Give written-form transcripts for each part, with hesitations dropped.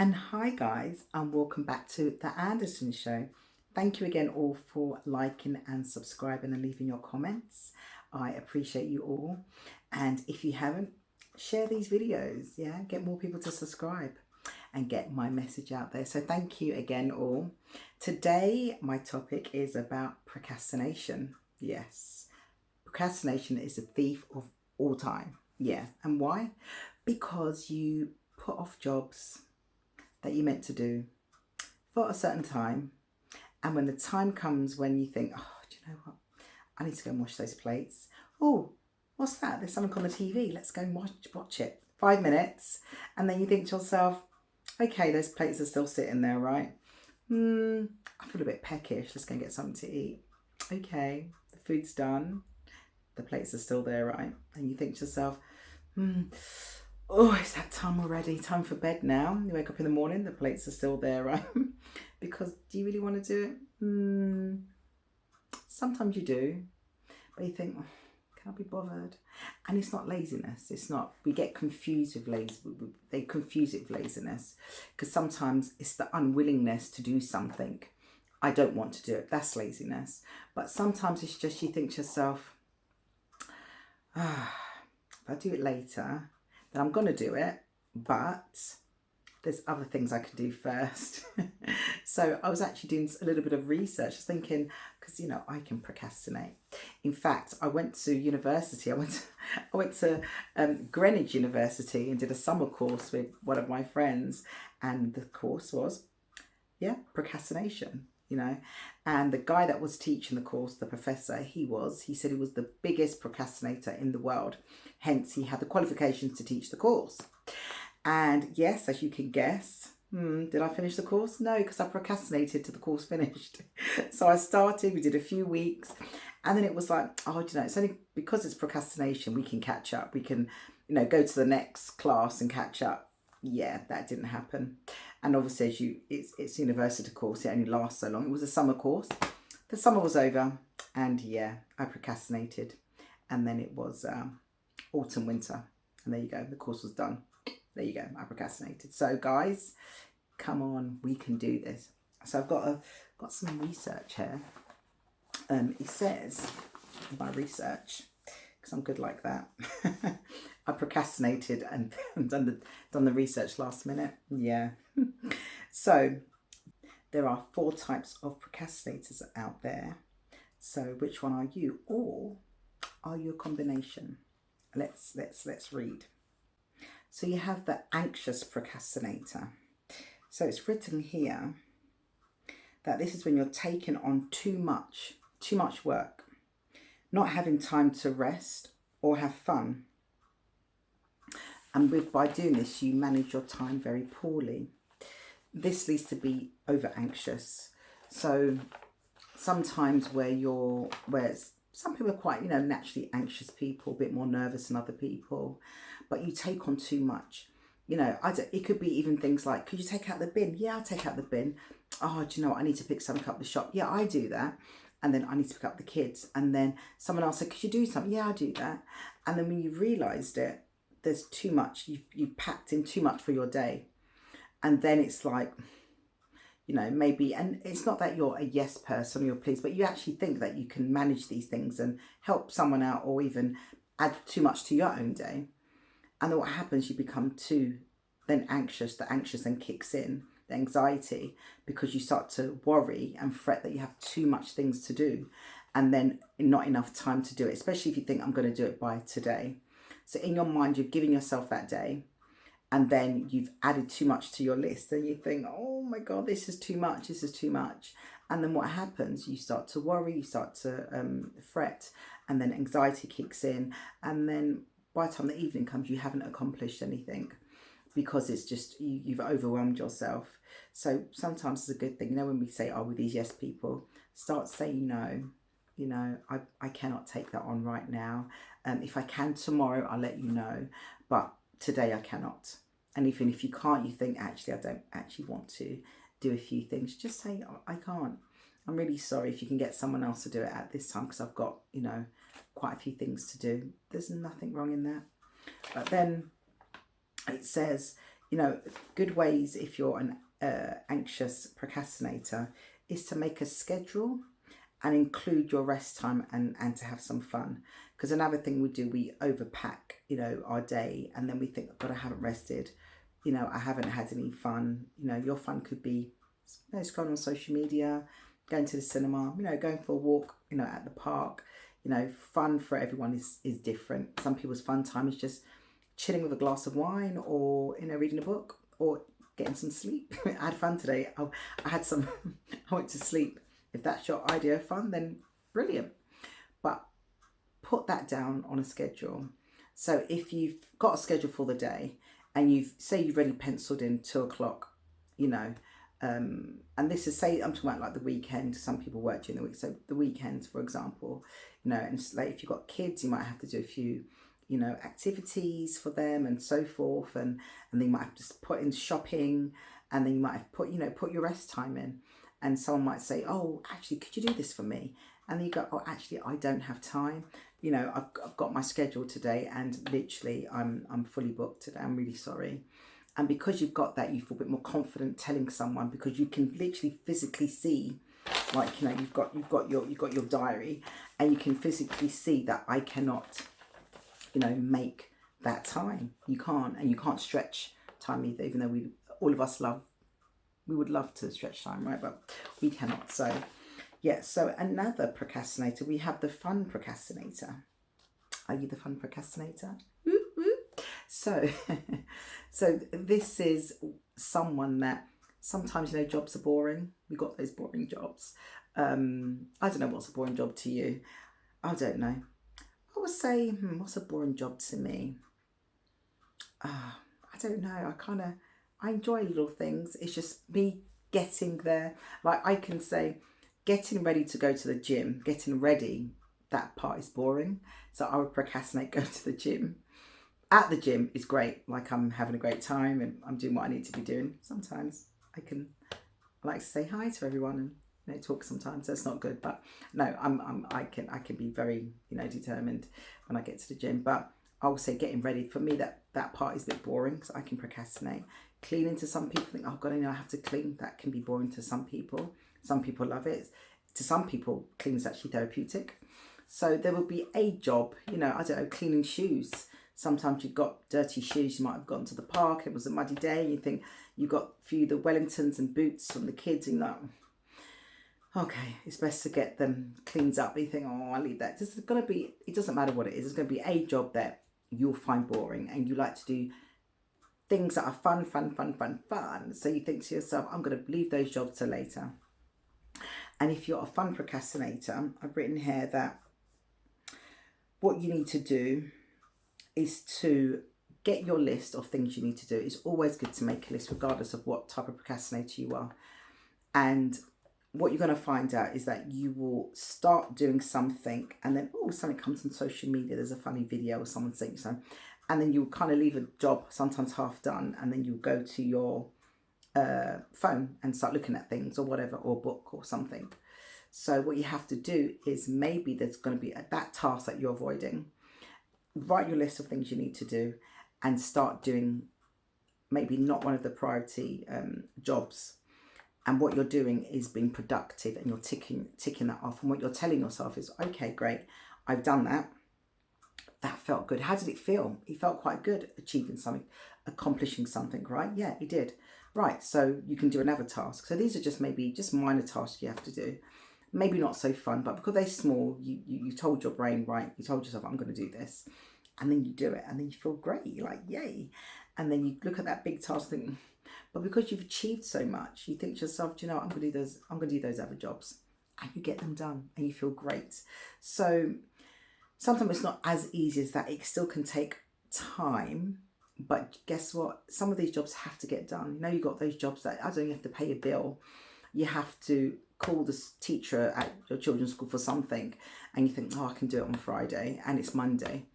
And hi, guys, and welcome back to The Anderson Show. Thank you again, all, for liking and subscribing and leaving your comments. I appreciate you all. And if you haven't, share these videos, yeah, get more people to subscribe and get my message out there. So, thank you again, all. Today, my topic is about procrastination. Yes, procrastination is a thief of all time. Yeah, and why? Because you put off jobs that you meant to do for a certain time, and when the time comes when you think, oh, do you know what, I need to go and wash those plates. Oh, what's that? There's something on the TV, let's go and watch it. 5 minutes, and then you think to yourself, okay, those plates are still sitting there, right? I feel a bit peckish, let's go and get something to eat. Okay, the food's done, the plates are still there, right? And you think to yourself, oh, it's that time already. Time for bed now. You wake up in the morning, the plates are still there, right? Because do you really want to do it? Sometimes you do, but you think, oh, can I be bothered? And it's not laziness. It's not. We get confused with They confuse it with laziness, because sometimes it's the unwillingness to do something. I don't want to do it. That's laziness. But sometimes it's just you think to yourself, if I do it later, then I'm going to do it, but there's other things I can do first. So I was actually doing a little bit of research, I was thinking, because I can procrastinate. In fact, I went to university. I went to Greenwich University and did a summer course with one of my friends, and the course was procrastination. And the guy that was teaching the course, the professor, he said he was the biggest procrastinator in the world. Hence, he had the qualifications to teach the course. And yes, as you can guess, did I finish the course? No, because I procrastinated till the course finished. So I started, we did a few weeks, and then it was like, oh, it's only because it's procrastination, we can catch up. We can, go to the next class and catch up. Yeah, that didn't happen. And obviously, it's university course, it only lasts so long. It was a summer course. The summer was over, and I procrastinated. And then it was autumn, winter, and there you go, the course was done. There you go, I procrastinated. So guys, come on, we can do this. So I've got some research here. It says, my research, because I'm good like that. I procrastinated and done the research last minute. Yeah. So there are 4 types of procrastinators out there. So which one are you, or are you a combination? Let's read. So you have the anxious procrastinator. So it's written here that this is when you're taking on too much work, not having time to rest or have fun. And by doing this, you manage your time very poorly. This leads to be over anxious. So sometimes some people are quite, naturally anxious people, a bit more nervous than other people, but you take on too much. It could be even things like, could you take out the bin? Yeah, I'll take out the bin. Oh, do you know what? I need to pick something up the shop. Yeah, I do that. And then I need to pick up the kids. And then someone else said, could you do something? Yeah, I'll do that. And then when you've realised it, there's too much. You've packed in too much for your day. And then it's like, maybe, and it's not that you're a yes person or you're pleased, but you actually think that you can manage these things and help someone out, or even add too much to your own day. And then what happens, you become too then anxious. The anxious then kicks in, the anxiety, because you start to worry and fret that you have too much things to do and then not enough time to do it, especially if you think, I'm going to do it by today. So in your mind, you've given yourself that day, and then you've added too much to your list, and you think, oh my God, this is too much. And then what happens? You start to worry, you start to fret, and then anxiety kicks in. And then by the time the evening comes, you haven't accomplished anything, because it's just, you've overwhelmed yourself. So sometimes it's a good thing, when we say, oh, with these yes people, start saying no. I cannot take that on right now. If I can tomorrow, I'll let you know. But today I cannot. And even if you can't, you think, actually, I don't actually want to do a few things, just say, oh, I can't. I'm really sorry. If you can get someone else to do it at this time, because I've got, quite a few things to do. There's nothing wrong in that. But then it says, you know, good ways if you're an anxious procrastinator is to make a schedule and include your rest time and to have some fun. Because another thing we do, we overpack, you know, our day, and then we think, God, I haven't rested, you know, I haven't had any fun. You know, your fun could be, you know, scrolling on social media, going to the cinema, you know, going for a walk, you know, at the park. You know, fun for everyone is different. Some people's fun time is just chilling with a glass of wine, or, you know, reading a book, or getting some sleep. I had fun today. I had some, I went to sleep. If that's your idea of fun, then brilliant. But put that down on a schedule. So if you've got a schedule for the day and you've already penciled in 2 o'clock, you know, and this is, say I'm talking about like the weekend. Some people work during the week, so the weekends, for example, you know, and it's like if you've got kids, you might have to do a few, you know, activities for them and so forth, and then you might have to put in shopping, and then you might have put your rest time in, and someone might say, oh, actually, could you do this for me? And then you go, oh, actually, I don't have time. You know, I've got my schedule today, and literally I'm fully booked today. I'm really sorry. And because you've got that, you feel a bit more confident telling someone, because you can literally physically see, like, you know, you've got your diary, and you can physically see that I cannot, you know, make that time. You can't, and you can't stretch time either, even though all of us we would love to stretch time, right? But we cannot. So yeah, so another procrastinator, we have the fun procrastinator. Are you the fun procrastinator? Woo, woo. So, so this is someone that sometimes, you know, jobs are boring. We got those boring jobs. I don't know what's a boring job to you. I don't know. I would say, what's a boring job to me? I don't know. I enjoy little things. It's just me getting there. Like I can say, getting ready to go to the gym, getting ready, that part is boring. So I would procrastinate going to the gym. At the gym is great. Like I'm having a great time and I'm doing what I need to be doing. Sometimes I like to say hi to everyone and, you know, talk sometimes. That's not good, but no, I can be very, you know, determined when I get to the gym. But I will say getting ready, for me, that part is a bit boring, so I can procrastinate. Cleaning, to some people think, oh God, I know I have to clean. That can be boring to some people. Some people love it. To some people, cleaning is actually therapeutic. So there will be a job, you know, I don't know, cleaning shoes. Sometimes you've got dirty shoes, you might have gone to the park, it was a muddy day, you think you got a few of the Wellingtons and boots from the kids, and you're like, okay, it's best to get them cleaned up. You think, oh, I'll leave that. There's going to be, it doesn't matter what it is, there's going to be a job that you'll find boring, and you like to do things that are fun. So you think to yourself, I'm going to leave those jobs till later. And if you're a fun procrastinator, I've written here that what you need to do is to get your list of things you need to do. It's always good to make a list, regardless of what type of procrastinator you are. And what you're going to find out is that you will start doing something, and then, oh, something comes on social media, there's a funny video or someone saying something, and then you'll kind of leave a job sometimes half done, and then you'll go to your phone and start looking at things or whatever, or book or something. So what you have to do is, maybe there's going to be that task that you're avoiding. Write your list of things you need to do and start doing maybe not one of the priority jobs. And what you're doing is being productive, and you're ticking that off. And what you're telling yourself is, okay, great, I've done that. That felt good. How did it feel? It felt quite good, achieving something, accomplishing something, right? Yeah, it did. Right, so you can do another task. So these are just maybe just minor tasks you have to do. Maybe not so fun, but because they're small, you told your brain, right? You told yourself, I'm going to do this. And then you do it, and then you feel great. You're like, yay. And then you look at that big task thing. But because you've achieved so much, you think to yourself, do you know what, I'm going to do those other jobs. And you get them done, and you feel great. So sometimes it's not as easy as that. It still can take time. But guess what? Some of these jobs have to get done. You know, you've got those jobs that, I don't know, you have to pay a bill. You have to call the teacher at your children's school for something. And you think, oh, I can do it on Friday. And it's Monday.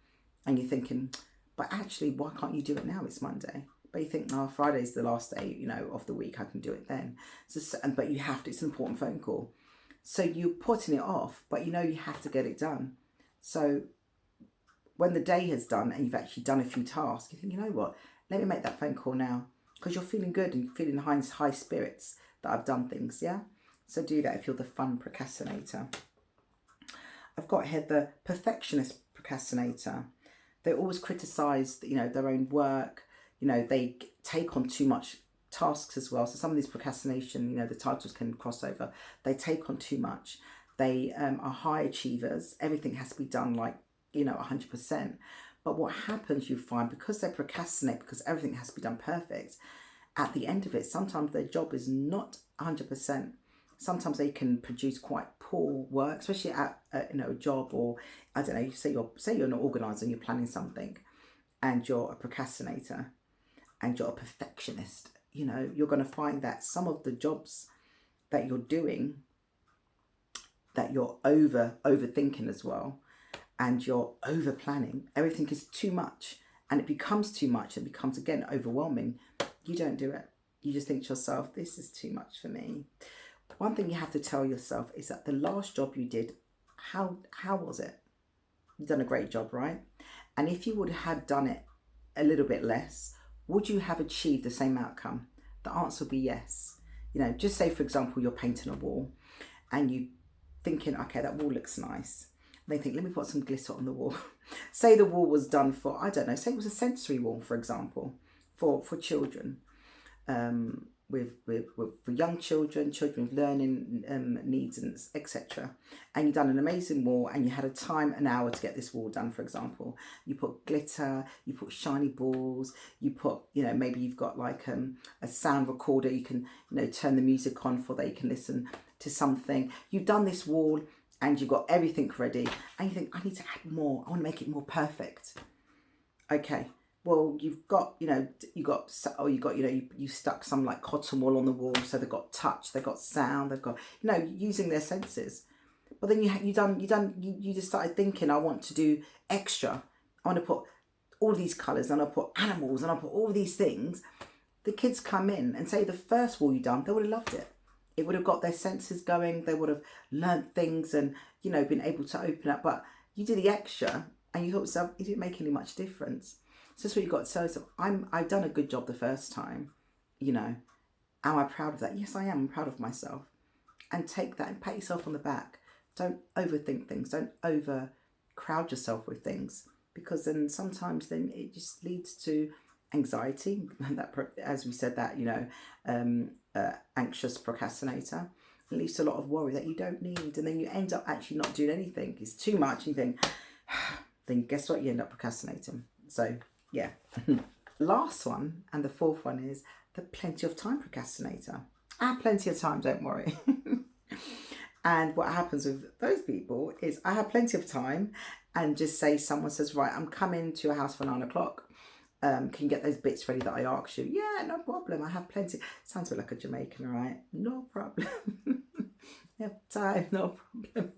And you're thinking, but actually, why can't you do it now? It's Monday. But you think, oh, Friday's the last day, you know, of the week. I can do it then. So, but you have to. It's an important phone call. So you're putting it off, but you know you have to get it done. So when the day has done and you've actually done a few tasks, you think, you know what? Let me make that phone call now. because you're feeling good and you're feeling high spirits that I've done things, yeah? So do that if you're the fun procrastinator. I've got here the perfectionist procrastinator. They always criticise, their own work. They take on too much tasks as well. So some of these procrastination, the titles can cross over. They take on too much. They are high achievers. Everything has to be done 100%. But what happens, you find, because they procrastinate, because everything has to be done perfect, at the end of it, sometimes their job is not 100%. Sometimes they can produce quite poor work, especially at a job, or I don't know. Say you're an organizer and you're planning something, and you're a procrastinator, and you're a perfectionist. You're going to find that some of the jobs that you're doing, that you're overthinking as well, and you're over planning. Everything is too much, and it becomes too much. It becomes again overwhelming. You don't do it. You just think to yourself, this is too much for me. One thing you have to tell yourself is that the last job you did, how was it? You've done a great job, right? And if you would have done it a little bit less, would you have achieved the same outcome? The answer would be yes. Just say, for example, you're painting a wall and you thinking, okay, that wall looks nice. And they think, let me put some glitter on the wall. Say the wall was done for, I don't know, say it was a sensory wall, for example, for children. For young children with learning needs, and etc. And you've done an amazing wall, and you had an hour to get this wall done, for example. You put glitter, you put shiny balls, you put, maybe you've got like a sound recorder, you can, turn the music on for that you can listen to something. You've done this wall and you've got everything ready, and you think, I need to add more, I want to make it more perfect. Okay. Well, you stuck some like cotton wool on the wall, so they've got touch, they've got sound, they've got, using their senses. But then you just started thinking, I want to do extra. I want to put all these colours, and I put animals, and I put all these things. The kids come in and say the first wall you done, they would have loved it. It would have got their senses going. They would have learnt things and been able to open up. But you did the extra, and you thought to yourself, it didn't make any much difference. So that's what you got to tell yourself. I've done a good job the first time, Am I proud of that? Yes, I am. I'm proud of myself. And take that and pat yourself on the back. Don't overthink things. Don't overcrowd yourself with things, because then sometimes it just leads to anxiety. That, as we said, that anxious procrastinator. It leads to a lot of worry that you don't need, and then you end up actually not doing anything. It's too much. And you think, then guess what? You end up procrastinating. So. Yeah. Last one, and the fourth one, is the plenty of time procrastinator. I have plenty of time, don't worry. And what happens with those people is I have plenty of time, and just say someone says, right, I'm coming to your house for 9 o'clock. Can you get those bits ready that I asked you? Yeah, no problem. I have plenty. Sounds a bit like a Jamaican, right? No problem. You have time, no problem.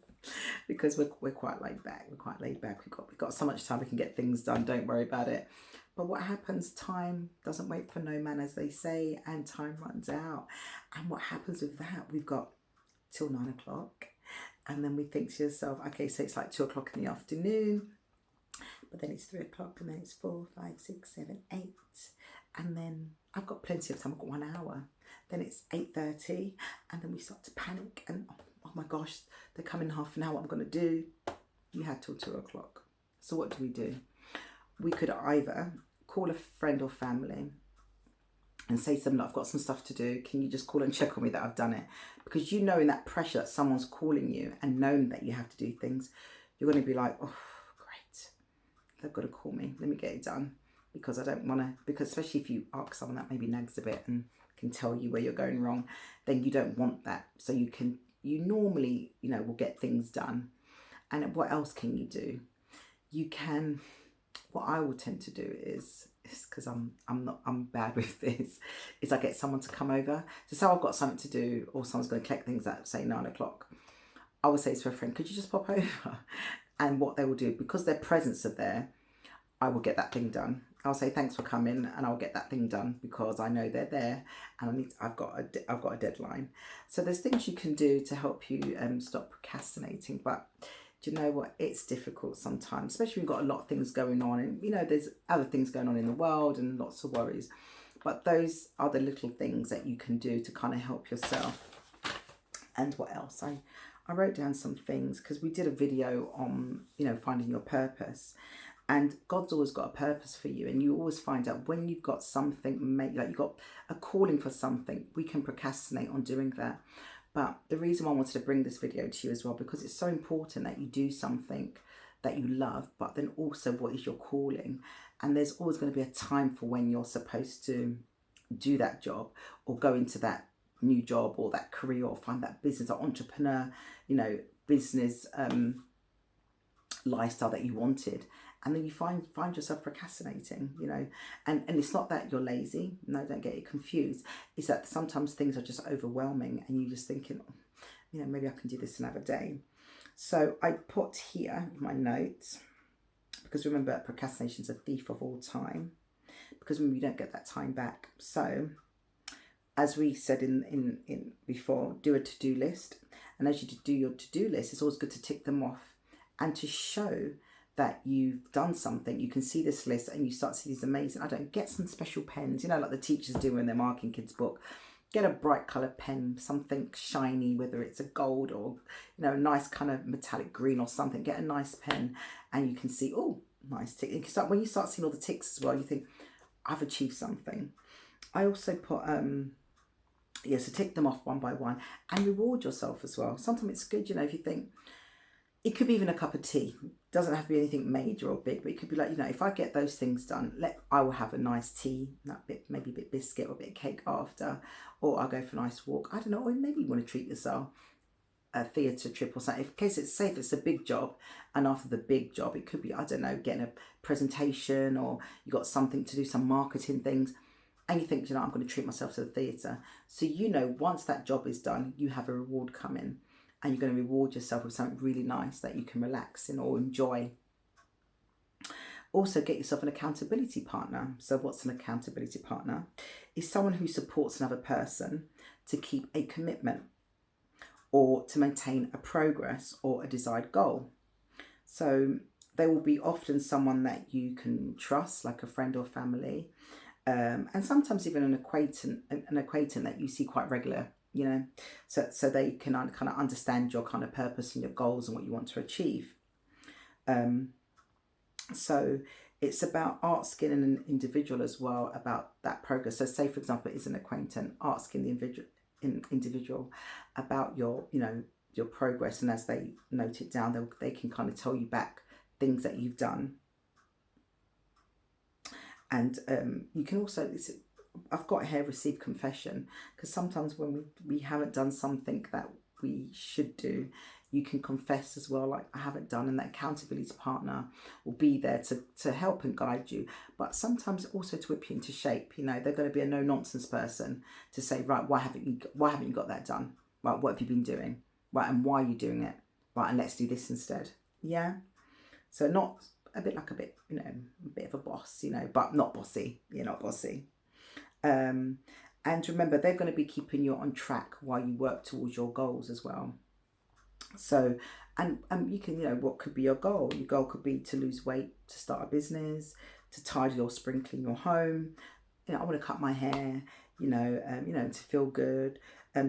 Because we're quite laid back. We're quite laid back. We've got so much time, we can get things done. Don't worry about it. But what happens? Time doesn't wait for no man, as they say, and time runs out. And what happens with that? We've got till 9 o'clock, and then we think to yourself, okay, so it's like 2 o'clock in the afternoon, but then it's 3 o'clock, and then it's 4, 5, 6, 7, 8, and then I've got plenty of time. I've got 1 hour. Then it's 8:30, and then we start to panic, and oh my gosh, they're coming in half an hour. What I'm going to do? You had till 2 o'clock. So what do? We could either call a friend or family and say to them, I've got some stuff to do. Can you just call and check on me that I've done it? Because in that pressure that someone's calling you and knowing that you have to do things, you're going to be like, oh, great. They've got to call me. Let me get it done. Because I don't want to, because especially if you ask someone that maybe nags a bit and can tell you where you're going wrong, then you don't want that. So you normally, will get things done. And what else can you do? You can, what I will tend to do is because I'm bad with this, is I get someone to come over. So say I've got something to do, or someone's going to collect things at, say, 9 o'clock. I will say to a friend, could you just pop over? And what they will do, because their presence are there, I will get that thing done. I'll say thanks for coming, and I'll get that thing done because I know they're there, and I've got a deadline. So there's things you can do to help you stop procrastinating. But do you know what? It's difficult sometimes, especially when you've got a lot of things going on, and there's other things going on in the world and lots of worries. But those are the little things that you can do to kind of help yourself. And what else? I wrote down some things because we did a video on, finding your purpose. And God's always got a purpose for you. And you always find out when you've got something, like you've got a calling for something, we can procrastinate on doing that. But the reason why I wanted to bring this video to you as well, because it's so important that you do something that you love, but then also what is your calling. And there's always going to be a time for when you're supposed to do that job or go into that new job or that career or find that business or entrepreneur, business lifestyle that you wanted. And then you find yourself procrastinating, and it's not that you're lazy. No, don't get it confused. It's that sometimes things are just overwhelming and you're just thinking, maybe I can do this another day. So I put here in my notes, because remember, procrastination is a thief of all time, because when we don't get that time back. So as we said in before, do a to-do list. And as you do your to-do list, it's always good to tick them off and to show that you've done something. You can see this list and you start to see these amazing, get some special pens, like the teachers do when they're marking kids' book. Get a bright coloured pen, something shiny, whether it's a gold or, a nice kind of metallic green or something. Get a nice pen and you can see, oh, nice tick. When you start seeing all the ticks as well, you think, I've achieved something. I also put, so tick them off one by one and reward yourself as well. Sometimes it's good, if you think, it could be even a cup of tea. It doesn't have to be anything major or big, but it could be like, if I get those things done, I will have a nice tea, maybe a bit biscuit or a bit of cake after, or I'll go for a nice walk. I don't know, or maybe you want to treat yourself a theatre trip or something. In case it's safe, it's a big job, and after the big job, it could be, getting a presentation, or you got something to do, some marketing things, and you think, I'm going to treat myself to the theatre. So once that job is done, you have a reward coming. And you're going to reward yourself with something really nice that you can relax in or enjoy. Also, get yourself an accountability partner. So what's an accountability partner? It's someone who supports another person to keep a commitment or to maintain a progress or a desired goal. So they will be often someone that you can trust, like a friend or family, and sometimes even an acquaintance that you see quite regular. So they can kind of understand your kind of purpose and your goals and what you want to achieve. So it's about asking an individual as well about that progress. So say, for example, it is an acquaintance, asking the individual about your progress, and as they note it down, they can kind of tell you back things that you've done. And you can also, I've got here, receive confession, because sometimes when we haven't done something that we should do, you can confess as well, like, I haven't done, and that accountability partner will be there to help and guide you, but sometimes also to whip you into shape. They're going to be a no-nonsense person to say, right, why haven't you got that done? Right, what have you been doing? Right, and why are you doing it? Right, and let's do this instead. Yeah? So not a bit, a bit of a boss, but not bossy. You're not bossy. And remember, they're going to be keeping you on track while you work towards your goals as well. So, and you can, what could be your goal? Your goal could be to lose weight, to start a business, to tidy or sprinkling your home. I want to cut my hair, to feel good,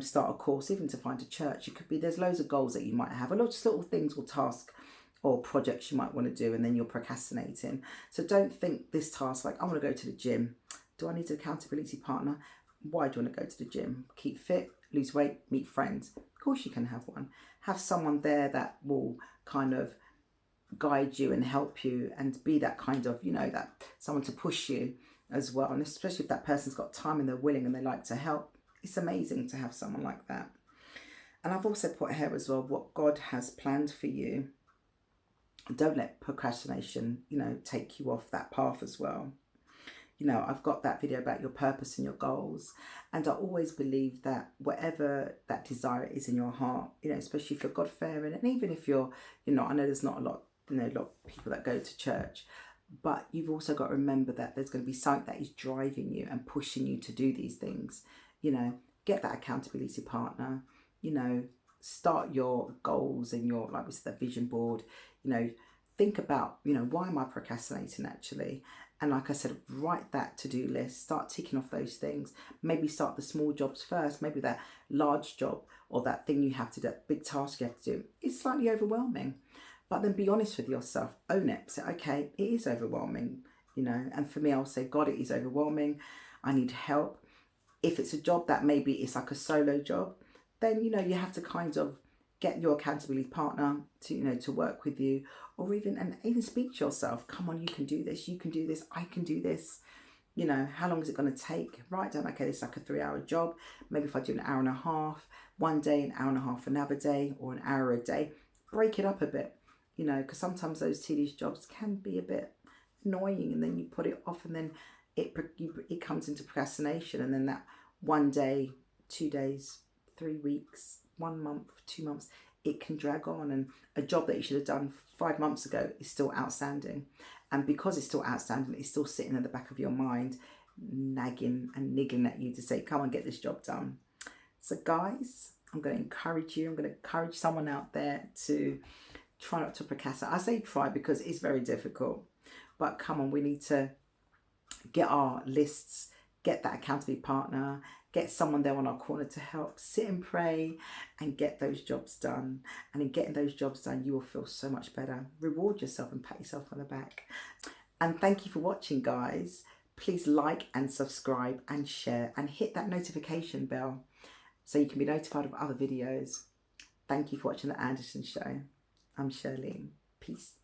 start a course, even to find a church. It could be, there's loads of goals that you might have, a lot of little things or tasks or projects you might want to do, and then you're procrastinating. So don't think this task like, I want to go to the gym. Do I need an accountability partner? Why do you want to go to the gym? Keep fit, lose weight, meet friends. Of course you can have one. Have someone there that will kind of guide you and help you and be that kind of, that someone to push you as well. And especially if that person's got time and they're willing and they like to help, it's amazing to have someone like that. And I've also put here as well, what God has planned for you. Don't let procrastination, take you off that path as well. I've got that video about your purpose and your goals. And I always believe that whatever that desire is in your heart, especially if you're God-fearing, and even if you're, I know there's not a lot of people that go to church, but you've also got to remember that there's going to be something that is driving you and pushing you to do these things. Get that accountability partner, start your goals and your, like we said, the vision board, think about, why am I procrastinating actually? And like I said, write that to-do list, start ticking off those things. Maybe start the small jobs first. Maybe that large job or that thing you have to do, that big task you have to do, is slightly overwhelming. But then be honest with yourself, own it. Say, okay, it is overwhelming, and for me, I'll say, God, it is overwhelming. I need help. If it's a job that maybe it's like a solo job, then, you have to kind of get your accountability partner to, to work with you, or even speak to yourself. Come on, you can do this. You can do this. I can do this. How long is it going to take? Write down, okay, this is like a 3-hour job. Maybe if I do an hour and a half one day, an hour and a half another day, or an hour a day, break it up a bit, because sometimes those tedious jobs can be a bit annoying, and then you put it off, and then it comes into procrastination, and then that 1 day, 2 days, 3 weeks, 1 month, 2 months, it can drag on, and a job that you should have done 5 months ago is still outstanding. And because it's still outstanding, it's still sitting at the back of your mind, nagging and niggling at you to say, come on, get this job done. So guys, I'm going to encourage you. I'm going to encourage someone out there to try not to procrastinate. I say try because it's very difficult. But come on, we need to get our lists, get that accountability partner, get someone there on our corner to help, sit and pray and get those jobs done. And in getting those jobs done, you will feel so much better. Reward yourself and pat yourself on the back. And thank you for watching, guys. Please like and subscribe and share and hit that notification bell so you can be notified of other videos. Thank you for watching The Anderson Show. I'm Shirley. Peace.